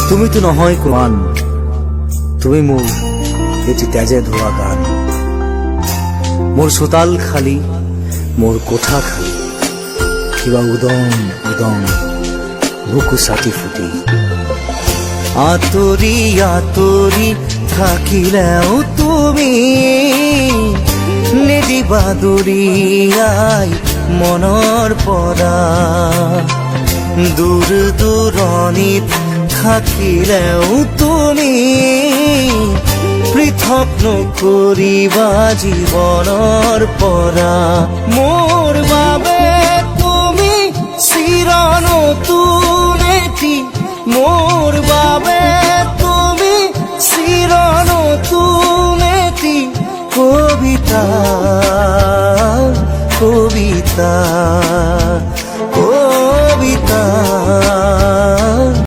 তুমি তো নহয় কোন, তুমি মোৰ এটি তেজে ধোৱা গান। মোৰ চোতাল খালী, মোৰ কোঠা খালী, কিবা উদং উদং বুকু ছাতি ফুটি। আঁতৰি আঁতৰি থাকিলেও তুমি নিদিবা দূৰিয়াই মনৰ পৰা। দূৰ দূৰণিত থাকিলেও তুমি পৃথক নকৰিবা জীৱনৰ পৰা। মোৰ বাবে তুমি চিৰ নতুন এটি, মোৰ বাবে তুমি চিৰ নতুন এটি কবিতা।